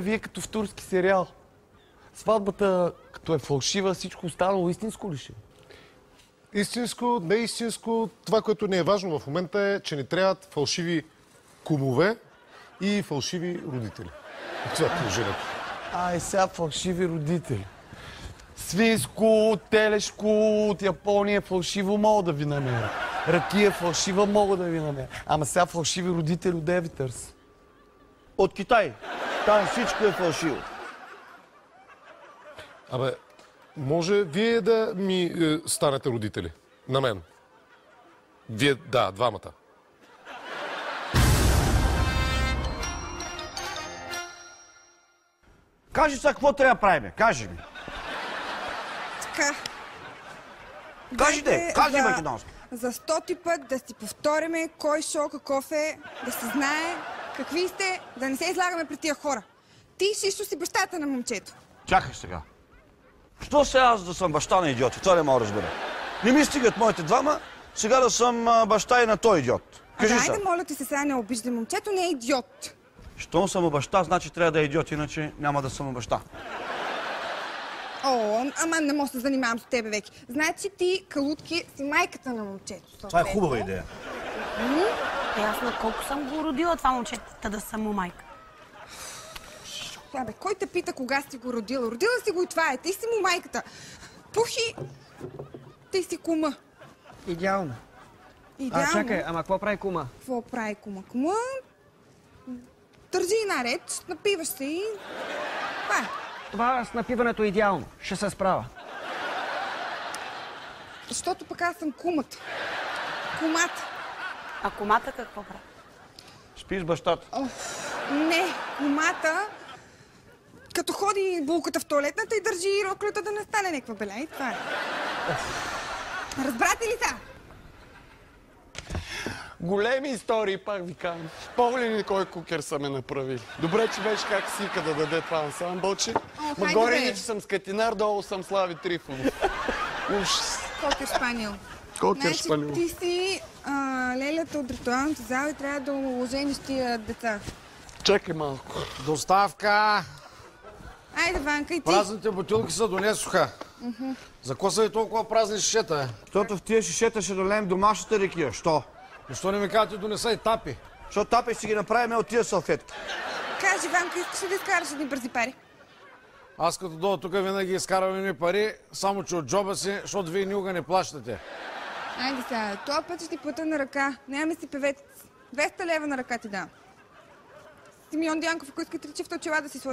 Вие като в турски сериал. Сватбата, като е фалшива, всичко останало истинско ли ще? Истинско, неистинско. Това, което не е важно в момента е, че ни трябват фалшиви кумове и фалшиви родители. Това е положението. Сега фалшиви родители. Свинско, телешко от Япония фалшиво мога да ви намеря. Ракия фалшива мога да ви намеря. Ама сега фалшиви родители от ви търся. От Китай. Там всичко е фалшиво. Абе, може вие да ми станете родители? На мен. Вие, да, двамата. Кажи сега какво трябва да правим. Кажи ми. Така. Кажи македонски. За 100-ти път да си повториме кой шо каков е, да се знае какви сте, да не се излагаме пред тия хора. Ти Шишо си бащата на момчето. Чакай сега. Що сега аз да съм баща на идиоти? Това не мога да разбера. Не ми стигат моите двама, сега да съм баща и на той идиот. Кажи сега. Айде, моля ти се, сега не обиждай, момчето не е идиот. Щом съм баща, значи трябва да е идиот, иначе няма да съм баща. О, ама не мога да се занимавам с тебе веки. Значи ти, Калутки, си майката на момчето. Това е хубава идея. Аз на колко съм го родила това момче, да съм му майка. Абе, кой те пита кога си го родила? Родила си го и това е. Ти си му майката. Пухи, ти си кума. Идеално. Идеално. Чакай, ама какво прави кума? Какво прави кума? Кума държи една реч, напиваш се и... Това е. Това с напиването е идеално. Ще се справя. Защото пък аз съм кумата. Кумата. А кумата какво прави? Спиш с бащата. Не, кумата, като ходи булката в туалетната и държи роклята да не стане някаква беля. И това е. Разбрате ли са? Големи истории, пак ви казвам. Помня ли кой кукер са ме направили? Добре, че беше как сика да даде това ансамбълче. Ма хайде, горе бе. иначе съм скатинар, долу съм Слави Трифонов. Ужас. Кокер шпанил. Кокер шпанил. Значи ти си лелята от ритуалната зала и трябва да ожениш тия деца. Чакай малко. Доставка! Айде, Ванка, и ти. Празните бутилки се донесоха. За какво са ви толкова празни шишета, бе? Защото в тия шишета ще долеем домашната рекия. Що? Защо не ми казвате донеса и тапи? Защото тапи ще ги направим от тия салфетки. Кажи, Ванка, искаш ли да изкараш едни бързи пари? Аз като дойда тук винаги изкарвам едни пари, само че от джоба си, защото вие никога не плащате. Айде сега, това път ще ти плата на ръка. Нямаме си певец. 200 лева на ръка ти дам. Симеон Дянков, ако искате ли чифта очила да си сложи.